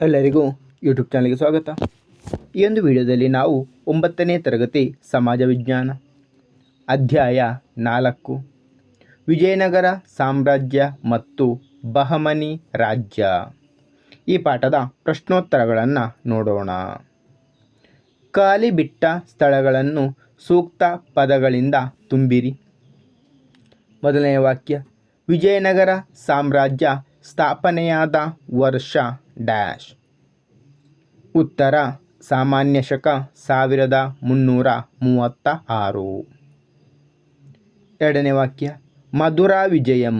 ಎಲ್ಲರಿಗೂ ಯೂಟ್ಯೂಬ್ ಚಾನಲ್ಗೆ ಸ್ವಾಗತ. ಈ ಒಂದು ವಿಡಿಯೋದಲ್ಲಿ ನಾವು 9ನೇ ತರಗತಿ ಸಮಾಜ ವಿಜ್ಞಾನ ಅಧ್ಯಾಯ 4 ವಿಜಯನಗರ ಸಾಮ್ರಾಜ್ಯ ಮತ್ತು ಬಹಮನಿ ರಾಜ್ಯ ಈ ಪಾಠದ ಪ್ರಶ್ನೋತ್ತರಗಳನ್ನು ನೋಡೋಣ. ಖಾಲಿ ಬಿಟ್ಟ ಸ್ಥಳಗಳನ್ನು ಸೂಕ್ತ ಪದಗಳಿಂದ ತುಂಬಿರಿ. ಮೊದಲನೆಯ ವಾಕ್ಯ, ವಿಜಯನಗರ ಸಾಮ್ರಾಜ್ಯ ಸ್ಥಾಪನೆಯಾದ ವರ್ಷ ಡ್ಯಾಶ್. ಉತ್ತರ, ಸಾಮಾನ್ಯ ಶಕ 1336. ಎರಡನೇ ವಾಕ್ಯ, ಮಧುರಾ ವಿಜಯಂ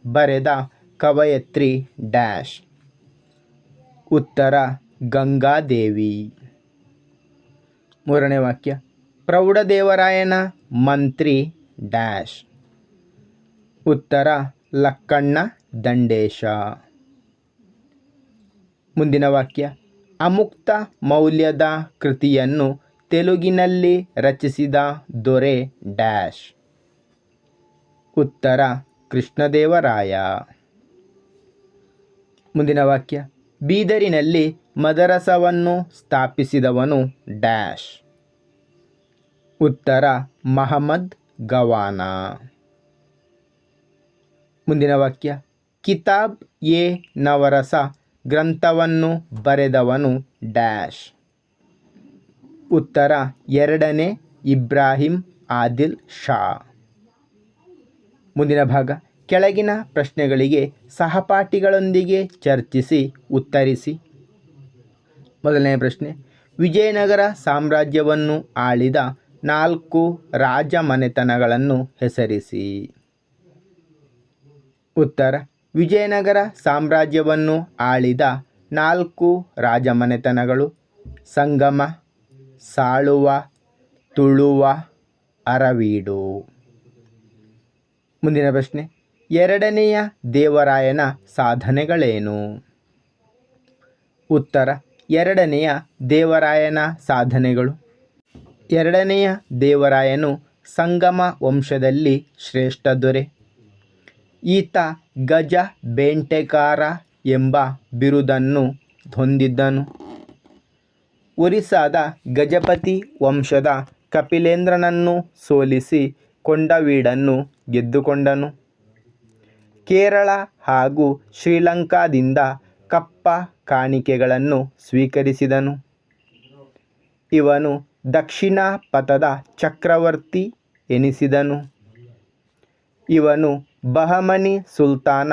ಬರೆದ ಕವಯತ್ರಿ ಡ್ಯಾಶ್. ಉತ್ತರ, ಗಂಗಾದೇವಿ. ಮೂರನೇ ವಾಕ್ಯ, ಪ್ರೌಢದೇವರಾಯನ ಮಂತ್ರಿ ಡ್ಯಾಶ್. ಉತ್ತರ, ಲಕ್ಕಣ್ಣ ದಂಡೇಶ. ಮುಂದಿನ ವಾಕ್ಯ, ಅಮುಕ್ತ ಮೌಲ್ಯದ ಕೃತಿಯನ್ನು ತೆಲುಗಿನಲ್ಲಿ ರಚಿಸಿದ ದೊರೆ ಡ್ಯಾಶ್. ಉತ್ತರ, ಕೃಷ್ಣದೇವರಾಯ. ಮುಂದಿನ ವಾಕ್ಯ, ಬೀದರಿನಲ್ಲಿ ಮದರಸವನ್ನು ಸ್ಥಾಪಿಸಿದವನು ಡ್ಯಾಶ್. ಉತ್ತರ, ಮಹಮ್ಮದ್ ಗವಾನ. ಮುಂದಿನ ವಾಕ್ಯ, ಕಿತಾಬ್ ಎ ನವರಸ ಗ್ರಂಥವನ್ನು ಬರೆದವನು ಡ್ಯಾಶ್. ಉತ್ತರ, 2ನೇ ಇಬ್ರಾಹಿಂ ಆದಿಲ್ ಶಾ. ಮುಂದಿನ ಭಾಗ, ಕೆಳಗಿನ ಪ್ರಶ್ನೆಗಳಿಗೆ ಸಹಪಾಠಿಗಳೊಂದಿಗೆ ಚರ್ಚಿಸಿ ಉತ್ತರಿಸಿ. ಮೊದಲನೇ ಪ್ರಶ್ನೆ, ವಿಜಯನಗರ ಸಾಮ್ರಾಜ್ಯವನ್ನು ಆಳಿದ 4 ರಾಜಮನೆತನಗಳನ್ನು ಹೆಸರಿಸಿ. ಉತ್ತರ, ವಿಜಯನಗರ ಸಾಮ್ರಾಜ್ಯವನ್ನು ಆಳಿದ 4 ರಾಜಮನೆತನಗಳು ಸಂಗಮ, ಸಾಳುವ, ತುಳುವ, ಅರವೀಡು. ಮುಂದಿನ ಪ್ರಶ್ನೆ, 2ನೇಯ ದೇವರಾಯನ ಸಾಧನೆಗಳೇನು? ಉತ್ತರ, 2ನೇಯ ದೇವರಾಯನ ಸಾಧನೆಗಳು. 2ನೇಯ ದೇವರಾಯನು ಸಂಗಮ ವಂಶದಲ್ಲಿ ಶ್ರೇಷ್ಠ ದೊರೆ. ಈತ ಗಜ ಬೇಂಟೆಗಾರ ಎಂಬ ಬಿರುದನ್ನು ಹೊಂದಿದ್ದನು. ಒರಿಸ್ಸಾದ ಗಜಪತಿ ವಂಶದ ಕಪಿಲೇಂದ್ರನನ್ನು ಸೋಲಿಸಿ ಕೊಂಡವೀಡನ್ನು ಗೆದ್ದುಕೊಂಡನು. ಕೇರಳ ಹಾಗೂ ಶ್ರೀಲಂಕಾದಿಂದ ಕಪ್ಪ ಕಾಣಿಕೆಗಳನ್ನು ಸ್ವೀಕರಿಸಿದನು. ಇವನು ದಕ್ಷಿಣ ಪಥದ ಚಕ್ರವರ್ತಿ ಎನಿಸಿದನು. ಇವನು ಬಹಮನಿ ಸುಲ್ತಾನ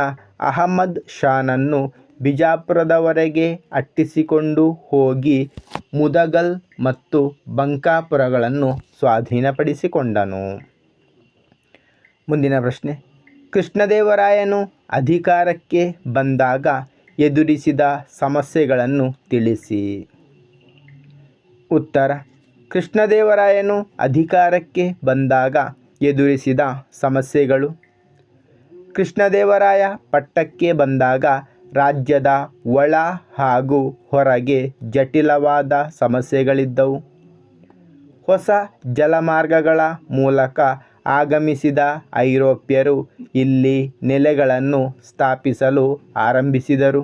ಅಹಮದ್ ಶಾನನ್ನು ಬಿಜಾಪುರದವರೆಗೆ ಅಟ್ಟಿಸಿಕೊಂಡು ಹೋಗಿ ಮುದಗಲ್ ಮತ್ತು ಬಂಕಾಪುರಗಳನ್ನು ಸ್ವಾಧೀನಪಡಿಸಿಕೊಂಡನು. ಮುಂದಿನ ಪ್ರಶ್ನೆ, ಕೃಷ್ಣದೇವರಾಯನು ಅಧಿಕಾರಕ್ಕೆ ಬಂದಾಗ ಎದುರಿಸಿದ ಸಮಸ್ಯೆಗಳನ್ನು ತಿಳಿಸಿ. ಉತ್ತರ, ಕೃಷ್ಣದೇವರಾಯನು ಅಧಿಕಾರಕ್ಕೆ ಬಂದಾಗ ಎದುರಿಸಿದ ಸಮಸ್ಯೆಗಳು. ಕೃಷ್ಣದೇವರಾಯ ಪಟ್ಟಕ್ಕೆ ಬಂದಾಗ ರಾಜ್ಯದ ಒಳ ಹಾಗೂ ಹೊರಗೆ ಜಟಿಲವಾದ ಸಮಸ್ಯೆಗಳಿದ್ದವು. ಹೊಸ ಜಲಮಾರ್ಗಗಳ ಮೂಲಕ ಆಗಮಿಸಿದ ಐರೋಪ್ಯರು ಇಲ್ಲಿ ನೆಲೆಗಳನ್ನು ಸ್ಥಾಪಿಸಲು ಆರಂಭಿಸಿದರು.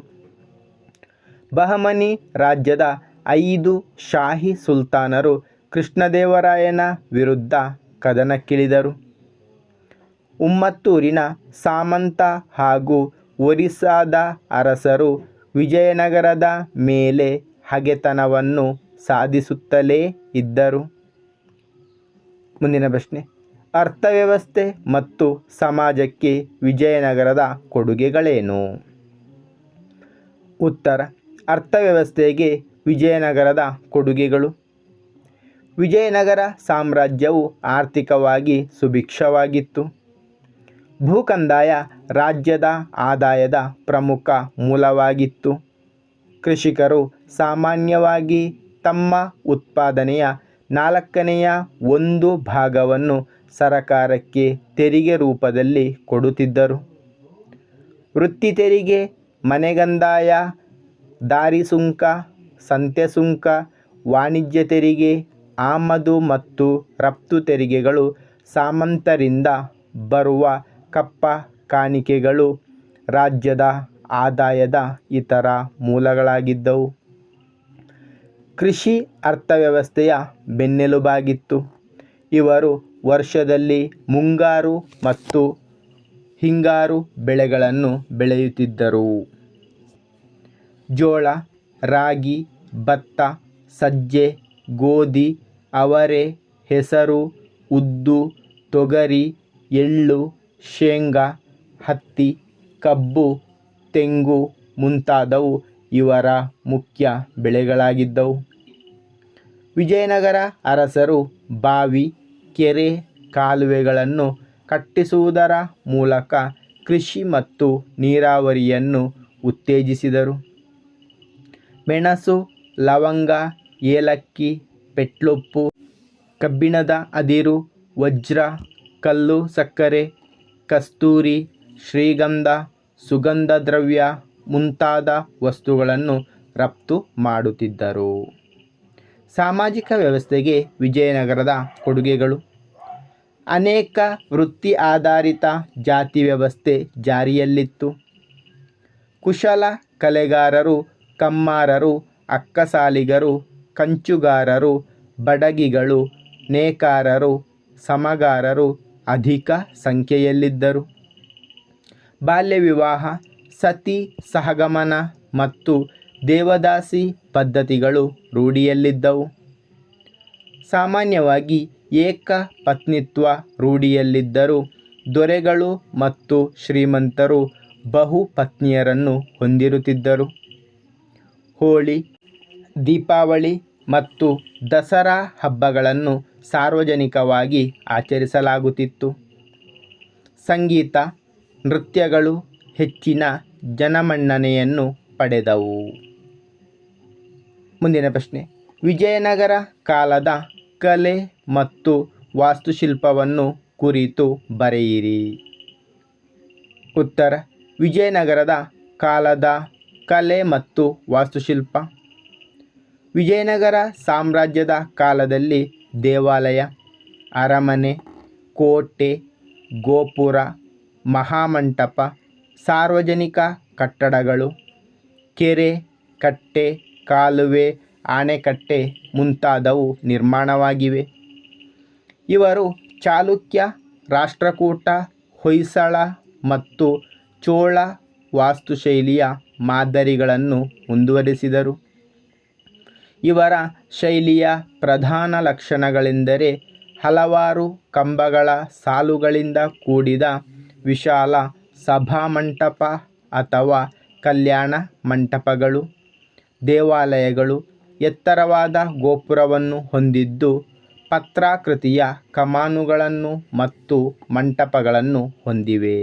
ಬಹಮನಿ ರಾಜ್ಯದ 5 ಶಾಹಿ ಸುಲ್ತಾನರು ಕೃಷ್ಣದೇವರಾಯನ ವಿರುದ್ಧ ಕದನಕ್ಕಿಳಿದರು. ಉಮ್ಮತ್ತೂರಿನ ಸಾಮಂತ ಹಾಗೂ ಒರಿಸ್ಸಾದ ಅರಸರು ವಿಜಯನಗರದ ಮೇಲೆ ಹಗೆತನವನ್ನು ಸಾಧಿಸುತ್ತಲೇ ಇದ್ದರು. ಮುಂದಿನ ಪ್ರಶ್ನೆ, ಅರ್ಥವ್ಯವಸ್ಥೆ ಮತ್ತು ಸಮಾಜಕ್ಕೆ ವಿಜಯನಗರದ ಕೊಡುಗೆಗಳೇನು? ಉತ್ತರ, ಅರ್ಥವ್ಯವಸ್ಥೆಗೆ ವಿಜಯನಗರದ ಕೊಡುಗೆಗಳು. ವಿಜಯನಗರ ಸಾಮ್ರಾಜ್ಯವು ಆರ್ಥಿಕವಾಗಿ ಸುಭಿಕ್ಷವಾಗಿತ್ತು. ಭೂಕಂದಾಯ ರಾಜ್ಯದ ಆದಾಯದ ಪ್ರಮುಖ ಮೂಲವಾಗಿತ್ತು. ಕೃಷಿಕರು ಸಾಮಾನ್ಯವಾಗಿ ತಮ್ಮ ಉತ್ಪಾದನೆಯ 4ನೇ 1 ಭಾಗವನ್ನು ಸರಕಾರಕ್ಕೆ ತೆರಿಗೆ ರೂಪದಲ್ಲಿ ಕೊಡುತ್ತಿದ್ದರು. ವೃತ್ತಿ ತೆರಿಗೆ, ಮನೆಗಂದಾಯ, ದಾರಿ ಸುಂಕ, ಸಂತೆ ಸುಂಕ, ವಾಣಿಜ್ಯ ತೆರಿಗೆ, ಆಮದು ಮತ್ತು ರಫ್ತು ತೆರಿಗೆಗಳು, ಸಾಮಂತರಿಂದ ಬರುವ ಕಪ್ಪ ಕಾಣಿಕೆಗಳು ರಾಜ್ಯದ ಆದಾಯದ ಇತರ ಮೂಲಗಳಾಗಿದ್ದವು. ಕೃಷಿ ಅರ್ಥವ್ಯವಸ್ಥೆಯ ಬೆನ್ನೆಲುಬಾಗಿತ್ತು. ಇವರು ವರ್ಷದಲ್ಲಿ ಮುಂಗಾರು ಮತ್ತು ಹಿಂಗಾರು ಬೆಳೆಗಳನ್ನು ಬೆಳೆಯುತ್ತಿದ್ದರು. ಜೋಳ, ರಾಗಿ, ಭತ್ತ, ಸಜ್ಜೆ, ಗೋಧಿ, ಅವರೆ, ಹೆಸರು, ಉದ್ದು, ತೊಗರಿ, ಎಳ್ಳು, ಶೇಂಗಾ, ಹತ್ತಿ, ಕಬ್ಬು, ತೆಂಗು ಮುಂತಾದವು ಇವರ ಮುಖ್ಯ ಬೆಳೆಗಳಾಗಿದ್ದವು. ವಿಜಯನಗರ ಅರಸರು ಬಾವಿ, ಕೆರೆ, ಕಾಲುವೆಗಳನ್ನು ಕಟ್ಟಿಸುವುದರ ಮೂಲಕ ಕೃಷಿ ಮತ್ತು ನೀರಾವರಿಯನ್ನು ಉತ್ತೇಜಿಸಿದರು. ಮೆಣಸು, ಲವಂಗ, ಏಲಕ್ಕಿ, ಪೆಟ್ಲುಪ್ಪು, ಕಬ್ಬಿಣದ ಅದಿರು, ವಜ್ರ, ಕಲ್ಲು ಸಕ್ಕರೆ, ಕಸ್ತೂರಿ, ಶ್ರೀಗಂಧ, ಸುಗಂಧ ದ್ರವ್ಯ ಮುಂತಾದ ವಸ್ತುಗಳನ್ನು ರಫ್ತು ಮಾಡುತ್ತಿದ್ದರು. ಸಾಮಾಜಿಕ ವ್ಯವಸ್ಥೆಗೆ ವಿಜಯನಗರದ ಕೊಡುಗೆಗಳು. ಅನೇಕ ವೃತ್ತಿ ಆಧಾರಿತ ಜಾತಿ ವ್ಯವಸ್ಥೆ ಜಾರಿಯಲ್ಲಿತ್ತು. ಕುಶಲ ಕಲೆಗಾರರು, ಕಮ್ಮಾರರು, ಅಕ್ಕಸಾಲಿಗರು, ಕಂಚುಗಾರರು, ಬಡಗಿಗಳು, ನೇಕಾರರು, ಸಮಗಾರರು ಅಧಿಕ ಸಂಖ್ಯೆಯಲ್ಲಿದ್ದರು. ಬಾಲ್ಯ ವಿವಾಹ, ಸತಿ ಸಹಗಮನ ಮತ್ತು ದೇವದಾಸಿ ಪದ್ಧತಿಗಳು ರೂಢಿಯಲ್ಲಿದ್ದವು. ಸಾಮಾನ್ಯವಾಗಿ ಏಕ ಪತ್ನಿತ್ವ ರೂಢಿಯಲ್ಲಿದ್ದರೂ ದೊರೆಗಳು ಮತ್ತು ಶ್ರೀಮಂತರು ಬಹು ಪತ್ನಿಯರನ್ನು ಹೊಂದಿರುತ್ತಿದ್ದರು. ಹೋಳಿ, ದೀಪಾವಳಿ ಮತ್ತು ದಸರಾ ಹಬ್ಬಗಳನ್ನು ಸಾರ್ವಜನಿಕವಾಗಿ ಆಚರಿಸಲಾಗುತ್ತಿತ್ತು. ಸಂಗೀತ, ನೃತ್ಯಗಳು ಹೆಚ್ಚಿನ ಜನಮನ್ನಣೆಯನ್ನು ಪಡೆದವು. ಮುಂದಿನ ಪ್ರಶ್ನೆ, ವಿಜಯನಗರ ಕಾಲದ ಕಲೆ ಮತ್ತು ವಾಸ್ತುಶಿಲ್ಪವನ್ನು ಕುರಿತು ಬರೆಯಿರಿ. ಉತ್ತರ: ವಿಜಯನಗರದ ಕಾಲದ ಕಲೆ ಮತ್ತು ವಾಸ್ತುಶಿಲ್ಪ. ವಿಜಯನಗರ ಸಾಮ್ರಾಜ್ಯದ ಕಾಲದಲ್ಲಿ ದೇವಾಲಯ, ಅರಮನೆ, ಕೋಟೆ, ಗೋಪುರ, ಮಹಾಮಂಟಪ, ಸಾರ್ವಜನಿಕ ಕಟ್ಟಡಗಳು, ಕೆರೆ, ಕಟ್ಟೆ, ಕಾಲುವೆ, ಅಣೆಕಟ್ಟೆ ಮುಂತಾದವು ನಿರ್ಮಾಣವಾಗಿವೆ. ಇವರು ಚಾಲುಕ್ಯ, ರಾಷ್ಟ್ರಕೂಟ, ಹೊಯ್ಸಳ ಮತ್ತು ಚೋಳ ವಾಸ್ತುಶೈಲಿಯ ಮಾದರಿಗಳನ್ನು ಮುಂದುವರೆಸಿದರು. ಇವರ ಶೈಲಿಯ ಪ್ರಧಾನ ಲಕ್ಷಣಗಳೆಂದರೆ ಹಲವಾರು ಕಂಬಗಳ ಸಾಲುಗಳಿಂದ ಕೂಡಿದ ವಿಶಾಲ ಸಭಾಮಂಟಪ ಅಥವಾ ಕಲ್ಯಾಣ ಮಂಟಪಗಳು. ದೇವಾಲಯಗಳು ಎತ್ತರವಾದ ಗೋಪುರವನ್ನು ಹೊಂದಿದ್ದು ಪತ್ರಾಕೃತಿಯ ಕಮಾನುಗಳನ್ನು ಮತ್ತು ಮಂಟಪಗಳನ್ನು ಹೊಂದಿವೆ.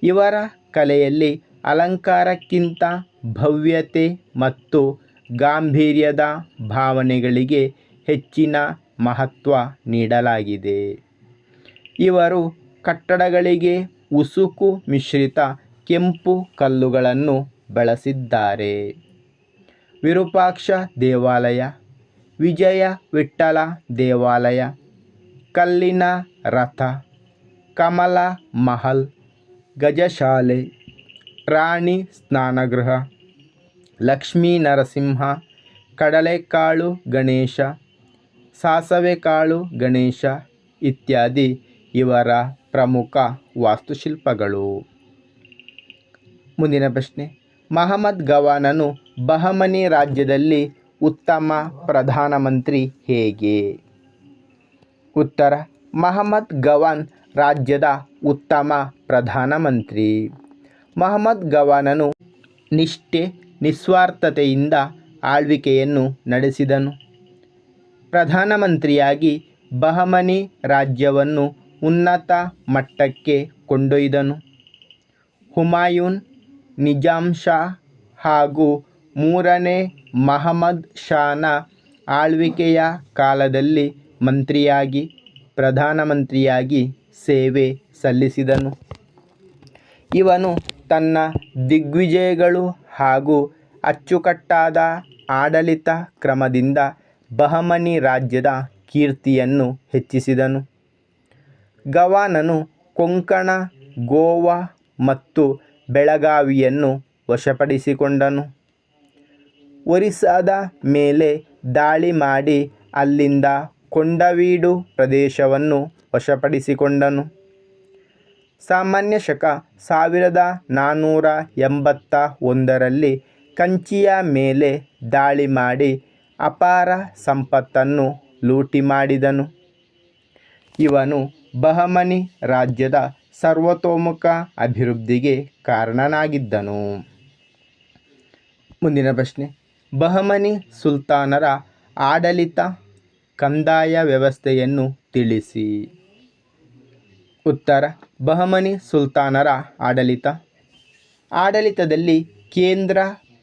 ಇವರ ಕಲೆಯಲ್ಲಿ ಅಲಂಕಾರಕ್ಕಿಂತ ಭವ್ಯತೆ ಮತ್ತು ಗಾಂಭೀರ್ಯದ ಭಾವನೆಗಳಿಗೆ ಹೆಚ್ಚಿನ ಮಹತ್ವ ನೀಡಲಾಗಿದೆ. ಇವರು ಕಟ್ಟಡಗಳಿಗೆ ಉಸುಕು ಮಿಶ್ರಿತ ಕೆಂಪು ಕಲ್ಲುಗಳನ್ನು ಬಳಸಿದ್ದಾರೆ. ವಿರೂಪಾಕ್ಷ ದೇವಾಲಯ, ವಿಜಯ ವಿಠ್ಠಲ ದೇವಾಲಯ, ಕಲ್ಲಿನ ರಥ, ಕಮಲ ಮಹಲ್, ಗಜಶಾಲೆ, ರಾಣಿ ಸ್ನಾನಗೃಹ, ಲಕ್ಷ್ಮೀ ನರಸಿಂಹ, ಕಡಲೆಕಾಳು ಗಣೇಶ, ಸಾಸವೆಕಾಳು ಗಣೇಶ ಇತ್ಯಾದಿ ಇವರ ಪ್ರಮುಖ ವಾಸ್ತುಶಿಲ್ಪಗಳು. ಮುಂದಿನ ಪ್ರಶ್ನೆ, ಮಹಮ್ಮದ್ ಗವಾನನು ಬಹಮನಿ ರಾಜ್ಯದಲ್ಲಿ ಉತ್ತಮ ಪ್ರಧಾನಮಂತ್ರಿ ಹೇಗೆ? ಉತ್ತರ: ಮಹಮ್ಮದ್ ಗವಾನ್ ರಾಜ್ಯದ ಉತ್ತಮ ಪ್ರಧಾನಮಂತ್ರಿ. ಮಹಮ್ಮದ್ ಗವಾನನು ನಿಷ್ಠೆ, ನಿಸ್ವಾರ್ಥತೆಯಿಂದ ಆಳ್ವಿಕೆಯನ್ನು ನಡೆಸಿದನು. ಪ್ರಧಾನಮಂತ್ರಿಯಾಗಿ ಬಹಮನಿ ರಾಜ್ಯವನ್ನು ಉನ್ನತ ಮಟ್ಟಕ್ಕೆ ಕೊಂಡೊಯ್ದನು. ಹುಮಾಯೂನ್, ನಿಜಾಮ್ ಶಾ ಹಾಗೂ ಮೂರನೇ ಮಹಮ್ಮದ್ ಷಾನ ಆಳ್ವಿಕೆಯ ಕಾಲದಲ್ಲಿ ಮಂತ್ರಿಯಾಗಿ, ಪ್ರಧಾನಮಂತ್ರಿಯಾಗಿ ಸೇವೆ ಸಲ್ಲಿಸಿದನು. ಇವನು ತನ್ನ ದಿಗ್ವಿಜಯಗಳು ಹಾಗೂ ಅಚ್ಚುಕಟ್ಟಾದ ಆಡಳಿತ ಕ್ರಮದಿಂದ ಬಹಮನಿ ರಾಜ್ಯದ ಕೀರ್ತಿಯನ್ನು ಹೆಚ್ಚಿಸಿದನು. ಗವಾನನು ಕೊಂಕಣ, ಗೋವಾ ಮತ್ತು ಬೆಳಗಾವಿಯನ್ನು ವಶಪಡಿಸಿಕೊಂಡನು. ಒರಿಸ್ಸಾದ ಮೇಲೆ ದಾಳಿ ಮಾಡಿ ಅಲ್ಲಿಂದ ಕೊಂಡವೀಡು ಪ್ರದೇಶವನ್ನು ವಶಪಡಿಸಿಕೊಂಡನು. ಸಾಮಾನ್ಯ ಶಕ 1481ರಲ್ಲಿ ಕಂಚಿಯ ಮೇಲೆ ದಾಳಿ ಮಾಡಿ ಅಪಾರ ಸಂಪತ್ತನ್ನು ಲೂಟಿ ಮಾಡಿದನು. ಇವನು ಬಹಮನಿ ರಾಜ್ಯದ ಸರ್ವತೋಮುಖ ಅಭಿವೃದ್ಧಿಗೆ ಕಾರಣನಾಗಿದ್ದನು. ಮುಂದಿನ ಪ್ರಶ್ನೆ, ಬಹಮನಿ ಸುಲ್ತಾನರ ಆಡಳಿತ ಕಂದಾಯ ವ್ಯವಸ್ಥೆಯನ್ನು ತಿಳಿಸಿ. ಉತ್ತರ: ಬಹಮನಿ ಸುಲ್ತಾನರ ಆಡಳಿತದಲ್ಲಿ ಕೇಂದ್ರ,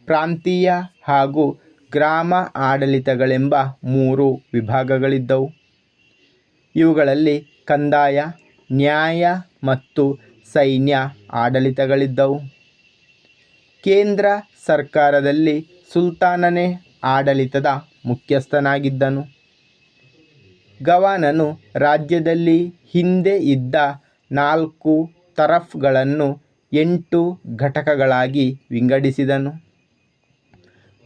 ಪ್ರಾಂತೀಯ ಹಾಗೂ ಗ್ರಾಮ ಆಡಳಿತಗಳೆಂಬ 3 ವಿಭಾಗಗಳಿದ್ದವು. ಇವುಗಳಲ್ಲಿ ಕಂದಾಯ, ನ್ಯಾಯ ಮತ್ತು ಸೈನ್ಯ ಆಡಳಿತಗಳಿದ್ದವು. ಕೇಂದ್ರ ಸರ್ಕಾರದಲ್ಲಿ ಸುಲ್ತಾನನೇ ಆಡಳಿತದ ಮುಖ್ಯಸ್ಥನಾಗಿದ್ದನು. ಗವಾನನು ರಾಜ್ಯದಲ್ಲಿ ಹಿಂದೆ ಇದ್ದ 4 ತರಫ್ಗಳನ್ನು 8 ಘಟಕಗಳಾಗಿ ವಿಂಗಡಿಸಿದನು.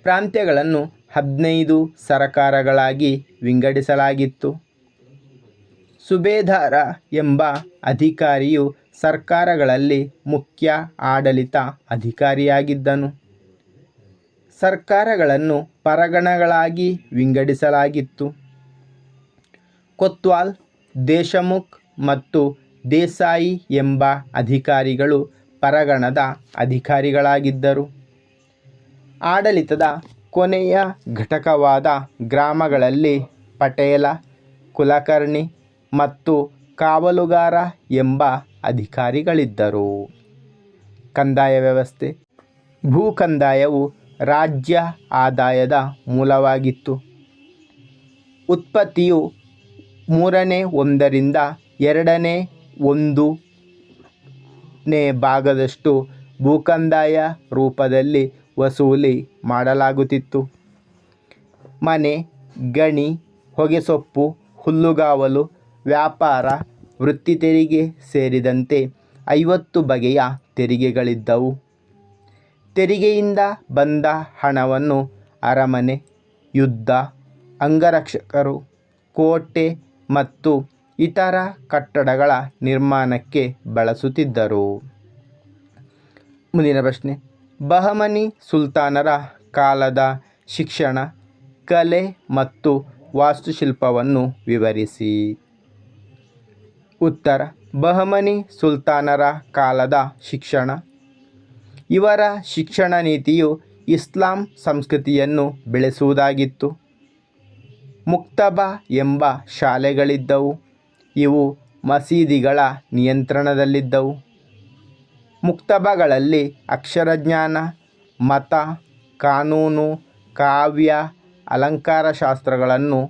ಪ್ರಾಂತ್ಯಗಳನ್ನು 15 ಸರಕಾರಗಳಾಗಿ ವಿಂಗಡಿಸಲಾಗಿತ್ತು. ಸುಬೇದಾರ ಎಂಬ ಅಧಿಕಾರಿಯು ಸರ್ಕಾರಗಳಲ್ಲಿ ಮುಖ್ಯ ಆಡಳಿತ ಅಧಿಕಾರಿಯಾಗಿದ್ದನು. ಸರ್ಕಾರಗಳನ್ನು ಪರಗಣಗಳಾಗಿ ವಿಂಗಡಿಸಲಾಗಿತ್ತು. ಕೊತ್ವಾಲ್, ದೇಶಮುಖ್ ಮತ್ತು ದೇಸಾಯಿ ಎಂಬ ಅಧಿಕಾರಿಗಳು ಪರಗಣದ ಅಧಿಕಾರಿಗಳಾಗಿದ್ದರು. ಆಡಳಿತದ ಕೊನೆಯ ಘಟಕವಾದ ಗ್ರಾಮಗಳಲ್ಲಿ ಪಟೇಲ, ಕುಲಕರ್ಣಿ ಮತ್ತು ಕಾವಲುಗಾರ ಎಂಬ ಅಧಿಕಾರಿಗಳಿದ್ದರು. ಕಂದಾಯ ವ್ಯವಸ್ಥೆ. ಭೂಕಂದಾಯವು ರಾಜ್ಯ ಆದಾಯದ ಮೂಲವಾಗಿತ್ತು. ಉತ್ಪತ್ತಿಯು 1/3ರಿಂದ 2/1 ಭಾಗದಷ್ಟು ಭೂಕಂದಾಯ ರೂಪದಲ್ಲಿ ವಸೂಲಿ ಮಾಡಲಾಗುತ್ತಿತ್ತು. ಮನೆ, ಗಣಿ, ಹೊಗೆಸೊಪ್ಪು, ಹುಲ್ಲುಗಾವಲು, ವ್ಯಾಪಾರ, ವೃತ್ತಿ ತೆರಿಗೆ ಸೇರಿದಂತೆ 50 ಬಗೆಯ ತೆರಿಗೆಗಳಿದ್ದವು. ತೆರಿಗೆಯಿಂದ ಬಂದ ಹಣವನ್ನು ಅರಮನೆ, ಯುದ್ಧ, ಅಂಗರಕ್ಷಕರು, ಕೋಟೆ ಮತ್ತು ಇತರ ಕಟ್ಟಡಗಳ ನಿರ್ಮಾಣಕ್ಕೆ ಬಳಸುತ್ತಿದ್ದರು. ಮುಂದಿನ ಪ್ರಶ್ನೆ, ಬಹಮನಿ ಸುಲ್ತಾನರ ಕಾಲದ ಶಿಕ್ಷಣ, ಕಲೆ ಮತ್ತು ವಾಸ್ತುಶಿಲ್ಪವನ್ನು ವಿವರಿಸಿ. ಉತ್ತರ: ಬಹಮನಿ ಸುಲ್ತಾನರ ಕಾಲದ ಶಿಕ್ಷಣ. ಇವರ ಶಿಕ್ಷಣ ನೀತಿಯು ಇಸ್ಲಾಂ ಸಂಸ್ಕೃತಿಯನ್ನು ಬೆಳೆಸುವುದಾಗಿತ್ತು. ಮುಕ್ತಬಾ ಎಂಬ ಶಾಲೆಗಳಿದ್ದವು. ಇವು ಮಸೀದಿಗಳ ನಿಯಂತ್ರಣದಲ್ಲಿದ್ದವು. ಮುಕ್ತಬಗಳಲ್ಲಿ ಅಕ್ಷರಜ್ಞಾನ, ಮತ, ಕಾನೂನು, ಕಾವ್ಯ, ಅಲಂಕಾರಶಾಸ್ತ್ರಗಳನ್ನು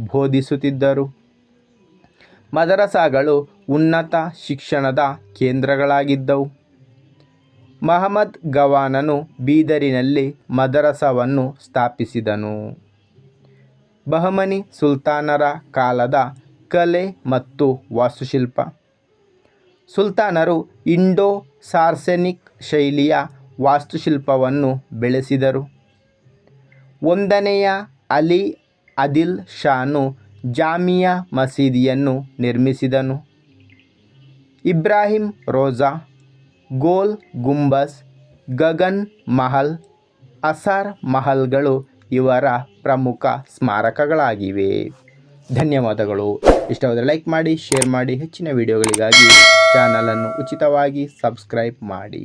ಬೋಧಿಸುತ್ತಿದ್ದರು. ಮದರಸಾಗಳು ಉನ್ನತ ಶಿಕ್ಷಣದ ಕೇಂದ್ರಗಳಾಗಿದ್ದವು. ಮಹಮ್ಮದ್ ಗವಾನನು ಬೀದರಿನಲ್ಲಿ ಮದರಸವನ್ನು ಸ್ಥಾಪಿಸಿದನು. ಬಹಮನಿ ಸುಲ್ತಾನರ ಕಾಲದ ಕಲೆ ಮತ್ತು ವಾಸ್ತುಶಿಲ್ಪ. ಸುಲ್ತಾನರು ಇಂಡೋ-ಸಾರ್ಸೆನಿಕ್ ಶೈಲಿಯ ವಾಸ್ತುಶಿಲ್ಪವನ್ನು ಬೆಳೆಸಿದರು. 1ನೇಯ ಅಲಿ ಆದಿಲ್ ಶಾನು ಜಾಮಿಯಾ ಮಸೀದಿಯನ್ನು ನಿರ್ಮಿಸಿದನು. ಇಬ್ರಾಹಿಂ ರೋಜಾ, ಗೋಲ್ ಗುಂಬಜ್, ಗಗನ್ ಮಹಲ್, ಅಸಾರ್ ಮಹಲ್ಗಳು ಇವರ ಪ್ರಮುಖ ಸ್ಮಾರಕಗಳಾಗಿವೆ. ಧನ್ಯವಾದಗಳು. ಇಷ್ಟವಾದರೆ ಲೈಕ್ ಮಾಡಿ, ಶೇರ್ ಮಾಡಿ. ಹೆಚ್ಚಿನ ವಿಡಿಯೋಗಳಿಗಾಗಿ ಚಾನಲನ್ನು ಉಚಿತವಾಗಿ ಸಬ್ಸ್ಕ್ರೈಬ್ ಮಾಡಿ.